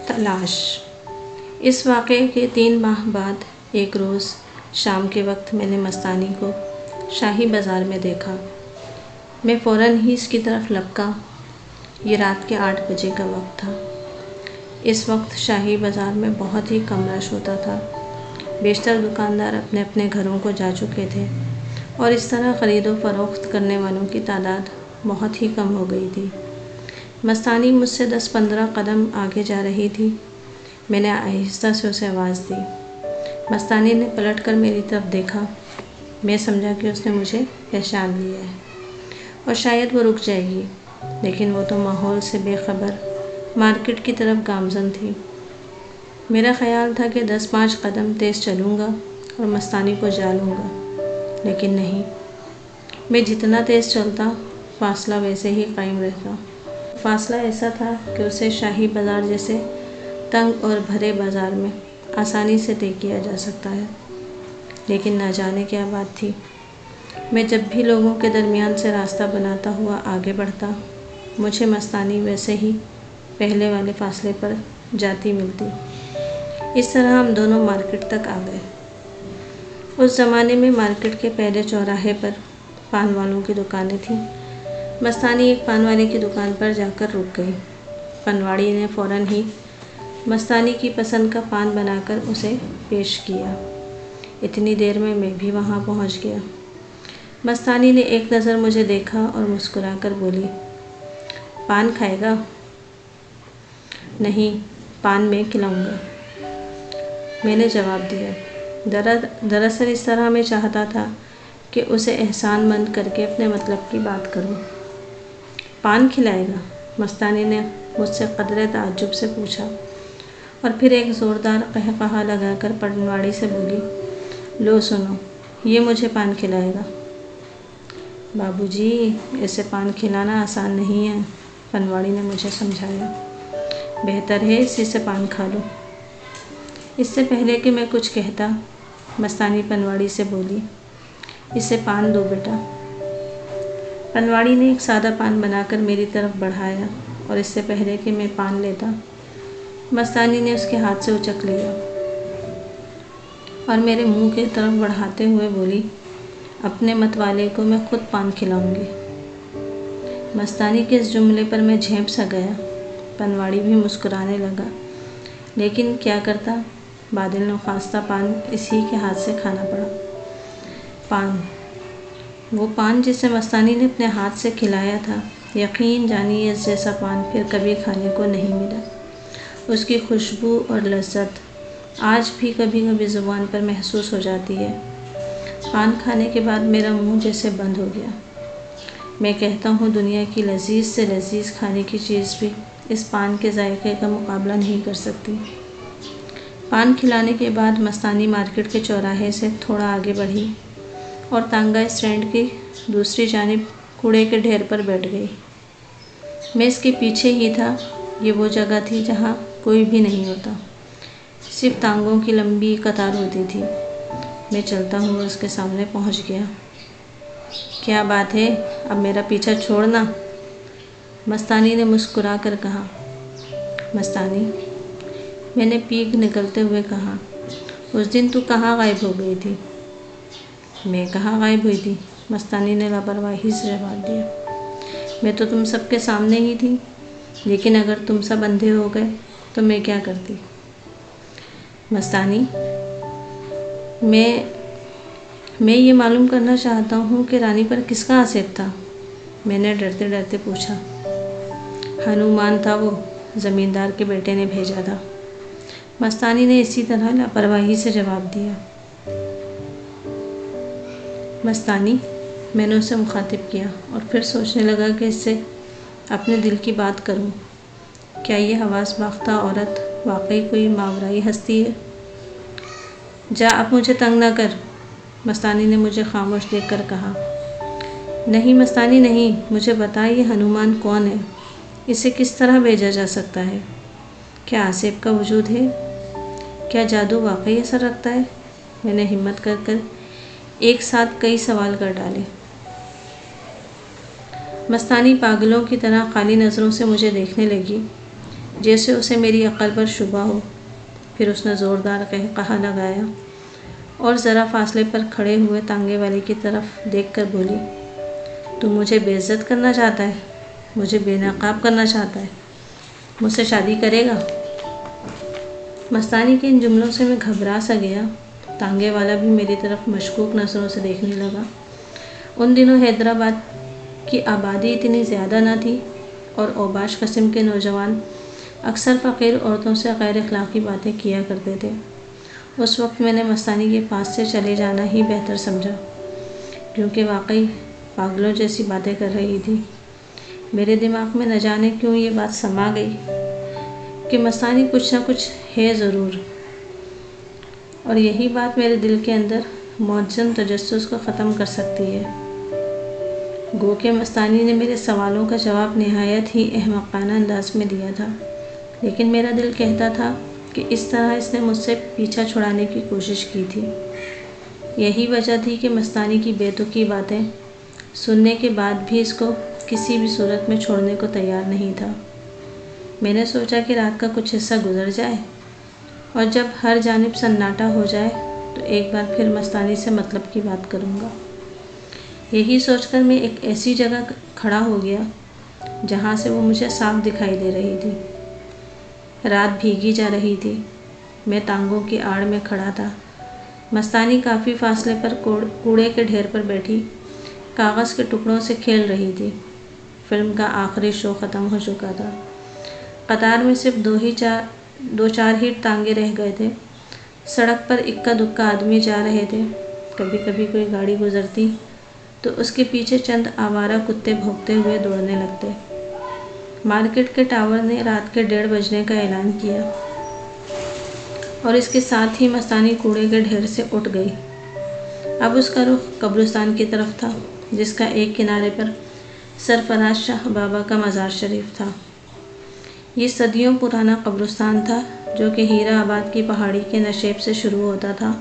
تلاش۔ اس واقعے کے 3 ماہ بعد ایک روز شام کے وقت میں نے مستانی کو شاہی بازار میں دیکھا۔ میں فوراً ہی اس کی طرف لپکا۔ یہ رات کے 8 بجے کا وقت تھا۔ اس وقت شاہی بازار میں بہت ہی کم رش ہوتا تھا۔ بیشتر دکاندار اپنے اپنے گھروں کو جا چکے تھے اور اس طرح خرید و فروخت کرنے والوں کی تعداد بہت ہی کم ہو گئی تھی۔ مستانی مجھ سے 10-15 قدم آگے جا رہی تھی۔ میں نے آہستہ سے اسے آواز دی۔ مستانی نے پلٹ کر میری طرف دیکھا۔ میں سمجھا کہ اس نے مجھے پہچان لیا ہے اور شاید وہ رک جائے گی، لیکن وہ تو ماحول سے بے خبر مارکیٹ کی طرف گامزن تھی۔ میرا خیال تھا کہ 10-5 قدم تیز چلوں گا اور مستانی کو جا لوں گا، لیکن نہیں۔ میں جتنا تیز چلتا فاصلہ ویسے ہی قائم رہتا۔ فاصلہ ایسا تھا کہ اسے شاہی بازار جیسے تنگ اور بھرے بازار میں آسانی سے طے کیا جا سکتا ہے، لیکن نہ جانے کیا بات تھی۔ میں جب بھی لوگوں کے درمیان سے راستہ بناتا ہوا آگے بڑھتا، مجھے مستانی ویسے ہی پہلے والے فاصلے پر جاتی ملتی۔ اس طرح ہم دونوں مارکیٹ تک آ گئے۔ اس زمانے میں مارکیٹ کے پہلے چوراہے پر پان والوں کی دکانیں تھیں۔ مستانی ایک پان والے کی دکان پر جا کر رک گئی۔ پنواڑی نے فوراً ہی مستانی کی پسند کا پان بنا کر اسے پیش کیا۔ اتنی دیر میں بھی وہاں پہنچ گیا۔ مستانی نے ایک نظر مجھے دیکھا اور مسکرا کر بولی، پان کھائے گا؟ نہیں، پان میں کھلاؤں گا، میں نے جواب دیا۔ دراصل اس طرح میں چاہتا تھا کہ اسے احسان مند کر کے اپنے مطلب کی بات کروں۔ پان کھلائے گا؟ مستانی نے مجھ سے قدرے تعجب سے پوچھا اور پھر ایک زوردار قہقہا لگا کر پنواڑی سے بولی، لو سنو، یہ مجھے پان کھلائے گا۔ بابو جی، اسے پان کھلانا آسان نہیں ہے، پنواڑی نے مجھے سمجھایا۔ بہتر ہے اسی سے پان کھا لو۔ اس سے پہلے کہ میں کچھ کہتا، مستانی پنواڑی سے بولی، اسے پان دو بیٹا۔ پنواڑی نے ایک سادہ پان بنا کر میری طرف بڑھایا اور اس سے پہلے کہ میں پان لیتا، مستانی نے اس کے ہاتھ سے اچک لیا اور میرے منہ کی طرف بڑھاتے ہوئے بولی، اپنے مت والے کو میں خود پان کھلاؤں گی۔ مستانی کے اس جملے پر میں جھونپ سا گیا۔ پنواڑی بھی مسکرانے لگا، لیکن کیا کرتا، بادل نخواستہ پان اسی کے ہاتھ سے کھانا پڑا۔ پان، وہ پان جسے مستانی نے اپنے ہاتھ سے کھلایا تھا، یقین جانیے اس جیسا پان پھر کبھی کھانے کو نہیں ملا۔ اس کی خوشبو اور لذت آج بھی کبھی کبھی زبان پر محسوس ہو جاتی ہے۔ پان کھانے کے بعد میرا منہ جیسے بند ہو گیا۔ میں کہتا ہوں دنیا کی لذیذ سے لذیذ کھانے کی چیز بھی اس پان کے ذائقے کا مقابلہ نہیں کر سکتی۔ پان کھلانے کے بعد مستانی مارکیٹ کے چوراہے سے تھوڑا آگے بڑھی اور تانگا اسٹینڈ کی دوسری جانب کوڑے کے ڈھیر پر بیٹھ گئی۔ میں اس کے پیچھے ہی تھا۔ یہ وہ جگہ تھی جہاں کوئی بھی نہیں ہوتا، صرف تانگوں کی لمبی قطار ہوتی تھی۔ میں چلتا ہوا اس کے سامنے پہنچ گیا۔ کیا بات ہے، اب میرا پیچھا چھوڑنا، مستانی نے مسکرا کر کہا۔ مستانی، میں نے پیگ نکلتے ہوئے کہا، اس دن تو کہاں غائب ہو گئی تھی؟ میں کہاں غائب ہوئی تھی، مستانی نے لاپرواہی سے جواب دیا۔ میں تو تم سب کے سامنے ہی تھی، لیکن اگر تم سب اندھے ہو گئے تو میں کیا کرتی؟ مستانی، میں یہ معلوم کرنا چاہتا ہوں کہ رانی پر کس کا حسد تھا؟ میں نے ڈرتے ڈرتے پوچھا۔ ہنومان تھا، وہ زمیندار کے بیٹے نے بھیجا تھا، مستانی نے اسی طرح لاپرواہی سے جواب دیا۔ مستانی، میں نے اسے مخاطب کیا اور پھر سوچنے لگا کہ اس سے اپنے دل کی بات کروں۔ کیا یہ حواس باختہ عورت واقعی کوئی ماورائی ہستی ہے؟ جا، اب مجھے تنگ نہ کر، مستانی نے مجھے خاموش دیکھ کر کہا۔ نہیں مستانی نہیں، مجھے بتا یہ ہنومان کون ہے؟ اسے کس طرح بھیجا جا سکتا ہے؟ کیا آصف کا وجود ہے؟ کیا جادو واقعی اثر رکھتا ہے؟ میں نے ہمت کر کر ایک ساتھ کئی سوال کر ڈالے۔ مستانی پاگلوں کی طرح خالی نظروں سے مجھے دیکھنے لگی۔ جیسے اسے میری عقل پر شبہ ہو۔ پھر اس نے زوردار قہقہا لگایا اور ذرا فاصلے پر کھڑے ہوئے تانگے والے کی طرف دیکھ کر بولی، تو مجھے بے عزت کرنا چاہتا ہے، مجھے بے نقاب کرنا چاہتا ہے، مجھ سے شادی کرے گا؟ مستانی کے ان جملوں سے میں گھبرا سا گیا۔ تانگے والا بھی میری طرف مشکوک نظروں سے دیکھنے لگا۔ ان دنوں حیدرآباد کی آبادی اتنی زیادہ نہ تھی اور اوباش قسم کے نوجوان اکثر فقیر عورتوں سے غیر اخلاقی باتیں کیا کرتے تھے۔ اس وقت میں نے مستانی کے پاس سے چلے جانا ہی بہتر سمجھا، کیونکہ واقعی پاگلوں جیسی باتیں کر رہی تھی۔ میرے دماغ میں نہ جانے کیوں یہ بات سما گئی کہ مستانی کچھ نہ کچھ ہے ضرور، اور یہی بات میرے دل کے اندر معجزن تجسس کو ختم کر سکتی ہے۔ گو کہ مستانی نے میرے سوالوں کا جواب نہایت ہی احمقانہ انداز میں دیا تھا، لیکن میرا دل کہتا تھا کہ اس طرح اس نے مجھ سے پیچھا چھڑانے کی کوشش کی تھی۔ یہی وجہ تھی کہ مستانی کی بے تکی باتیں سننے کے بعد بھی اس کو کسی بھی صورت میں چھوڑنے کو تیار نہیں تھا۔ میں نے سوچا کہ رات کا کچھ حصہ گزر جائے اور جب ہر جانب سناٹا ہو جائے تو ایک بار پھر مستانی سے مطلب کی بات کروں گا۔ یہی سوچ کر میں ایک ایسی جگہ کھڑا ہو گیا جہاں سے وہ مجھے صاف دکھائی دے رہی تھی۔ رات بھیگی جا رہی تھی، میں تانگوں کی آڑ میں کھڑا تھا۔ مستانی کافی فاصلے پر کوڑے کے ڈھیر پر بیٹھی کاغذ کے ٹکڑوں سے کھیل رہی تھی۔ فلم کا آخری شو ختم ہو چکا تھا۔ قطار میں صرف دو چار ہی ٹانگے رہ گئے تھے۔ سڑک پر اکا دکا آدمی جا رہے تھے۔ کبھی کبھی کوئی گاڑی گزرتی تو اس کے پیچھے چند آوارہ کتے بھونکتے ہوئے دوڑنے لگتے۔ مارکیٹ کے ٹاور نے رات کے 1:30 بجنے کا اعلان کیا اور اس کے ساتھ ہی مستانی کوڑے کے ڈھیر سے اٹھ گئی۔ اب اس کا رخ قبرستان کی طرف تھا، جس کا ایک کنارے پر سرفراز شاہ بابا کا مزار شریف تھا۔ یہ صدیوں پرانا قبرستان تھا جو کہ ہیرا آباد کی پہاڑی کے نشیب سے شروع ہوتا تھا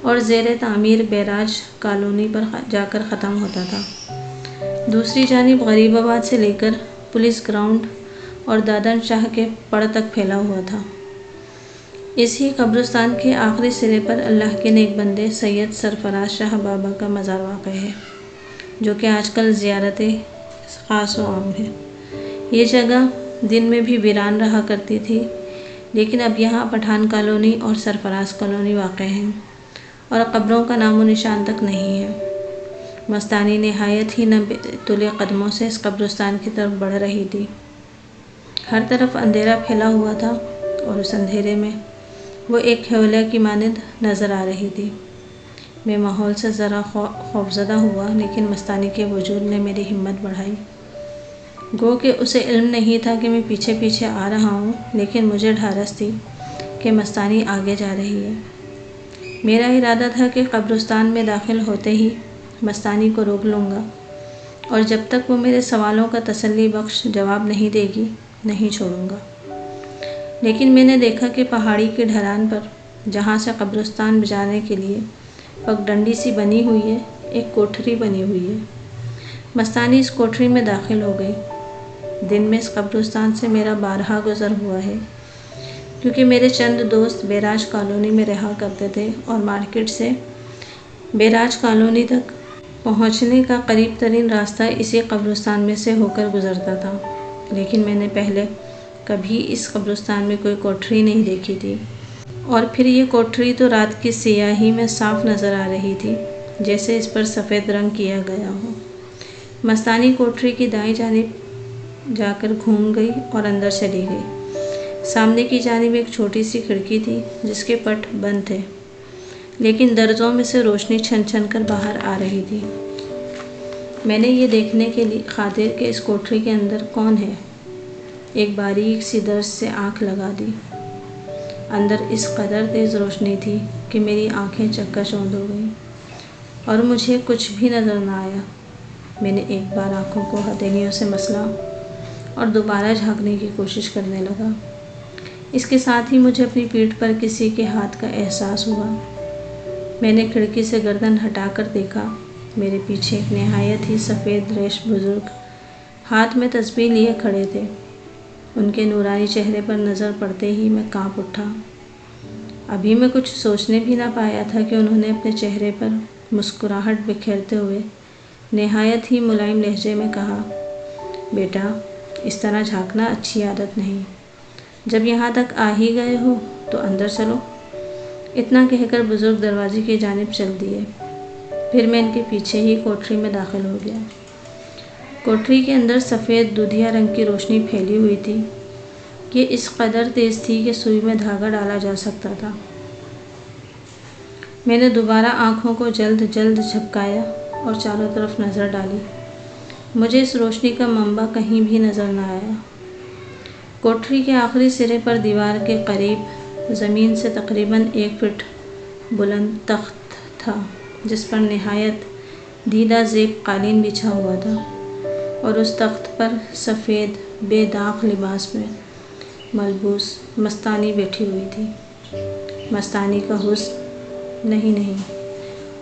اور زیر تعمیر بیراج کالونی پر جا کر ختم ہوتا تھا۔ دوسری جانب غریب آباد سے لے کر پولیس گراؤنڈ اور دادن شاہ کے پڑ تک پھیلا ہوا تھا۔ اسی قبرستان کے آخری سرے پر اللہ کے نیک بندے سید سرفراز شاہ بابا کا مزار واقع ہے، جو کہ آج کل زیارت خاص و عام ہے۔ یہ جگہ دن میں بھی ویران رہا کرتی تھی، لیکن اب یہاں پٹھان کالونی اور سرفراز کالونی واقع ہیں اور قبروں کا نام و نشان تک نہیں ہے۔ مستانی نہایت ہی نہ تلے قدموں سے اس قبرستان کی طرف بڑھ رہی تھی۔ ہر طرف اندھیرا پھیلا ہوا تھا اور اس اندھیرے میں وہ ایک حوالہ کی مانند نظر آ رہی تھی۔ میں ماحول سے ذرا خوفزدہ ہوا، لیکن مستانی کے وجود نے میری ہمت بڑھائی۔ گو کہ اسے علم نہیں تھا کہ میں پیچھے پیچھے آ رہا ہوں، لیکن مجھے ڈھارس تھی کہ مستانی آگے جا رہی ہے۔ میرا ارادہ تھا کہ قبرستان میں داخل ہوتے ہی مستانی کو روک لوں گا اور جب تک وہ میرے سوالوں کا تسلی بخش جواب نہیں دے گی نہیں چھوڑوں گا۔ لیکن میں نے دیکھا کہ پہاڑی کی ڈھلان پر جہاں سے قبرستان جانے کے لیے پگڈنڈی سی بنی ہوئی ہے، ایک کوٹھری بنی ہوئی ہے۔ مستانی اس کوٹھری میں داخل ہو گئی۔ دن میں اس قبرستان سے میرا بارہا گزر ہوا ہے، کیونکہ میرے چند دوست بیراج کالونی میں رہا کرتے تھے اور مارکیٹ سے بیراج کالونی تک پہنچنے کا قریب ترین راستہ اسی قبرستان میں سے ہو کر گزرتا تھا۔ لیکن میں نے پہلے کبھی اس قبرستان میں کوئی کوٹھری نہیں دیکھی تھی، اور پھر یہ کوٹھری تو رات کی سیاہی میں صاف نظر آ رہی تھی، جیسے اس پر سفید رنگ کیا گیا ہو۔ مستانی کوٹھری کی دائیں جانب جا کر گھوم گئی اور اندر چلی گئی۔ سامنے کی جانب ایک چھوٹی سی کھڑکی تھی جس کے پٹ بند تھے، لیکن درزوں میں سے روشنی چھن چھن کر باہر آ رہی تھی۔ میں نے یہ دیکھنے کے خاطر کہ اس کوٹھری کے اندر کون ہے، ایک باریک سی درز سے آنکھ لگا دی۔ اندر اس قدر تیز روشنی تھی کہ میری آنکھیں چکا چوندھ ہو گئیں اور مجھے کچھ بھی نظر نہ آیا۔ میں نے ایک بار آنکھوں کو ہتھیلیوں سے مسلا اور دوبارہ جھانکنے کی کوشش کرنے لگا۔ اس کے ساتھ ہی مجھے اپنی پیٹھ پر کسی کے ہاتھ کا احساس ہوا۔ میں نے کھڑکی سے گردن ہٹا کر دیکھا۔ میرے پیچھے ایک نہایت ہی سفید ریش بزرگ ہاتھ میں تسبیح لیے کھڑے تھے۔ ان کے نورانی چہرے پر نظر پڑتے ہی میں کانپ اٹھا۔ ابھی میں کچھ سوچنے بھی نہ پایا تھا کہ انہوں نے اپنے چہرے پر مسکراہٹ بکھیرتے ہوئے نہایت ہی ملائم لہجے میں کہا، بیٹا، اس طرح جھانکنا اچھی عادت نہیں۔ جب یہاں تک آ ہی گئے ہو تو اندر چلو۔ اتنا کہہ کر بزرگ دروازے کی جانب چل دیے۔ پھر میں ان کے پیچھے ہی کوٹری میں داخل ہو گیا۔ کوٹری کے اندر سفید دودھیا رنگ کی روشنی پھیلی ہوئی تھی۔ یہ اس قدر تیز تھی کہ سوئی میں دھاگا ڈالا جا سکتا تھا۔ میں نے دوبارہ آنکھوں کو جلد جلد جھپکایا اور چاروں طرف نظر ڈالی۔ مجھے اس روشنی کا منبع کہیں بھی نظر نہ آیا۔ کوٹری کے آخری سرے پر دیوار کے قریب زمین سے تقریباً 1 فٹ بلند تخت تھا، جس پر نہایت دیدہ زیب قالین بچھا ہوا تھا، اور اس تخت پر سفید بے داغ لباس میں ملبوس مستانی بیٹھی ہوئی تھی۔ مستانی کا حسن نہیں،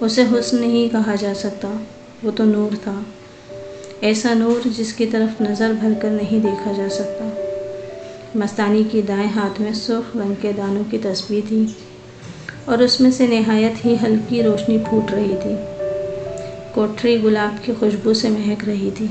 اسے حسن نہیں کہا جا سکتا، وہ تو نور تھا، ایسا نور جس کی طرف نظر بھر کر نہیں دیکھا جا سکتا۔ مستانی کی دائیں ہاتھ میں سرخ رنگ کے دانوں کی تسبیح تھی اور اس میں سے نہایت ہی ہلکی روشنی پھوٹ رہی تھی۔ کوٹری گلاب کی خوشبو سے مہک رہی تھی۔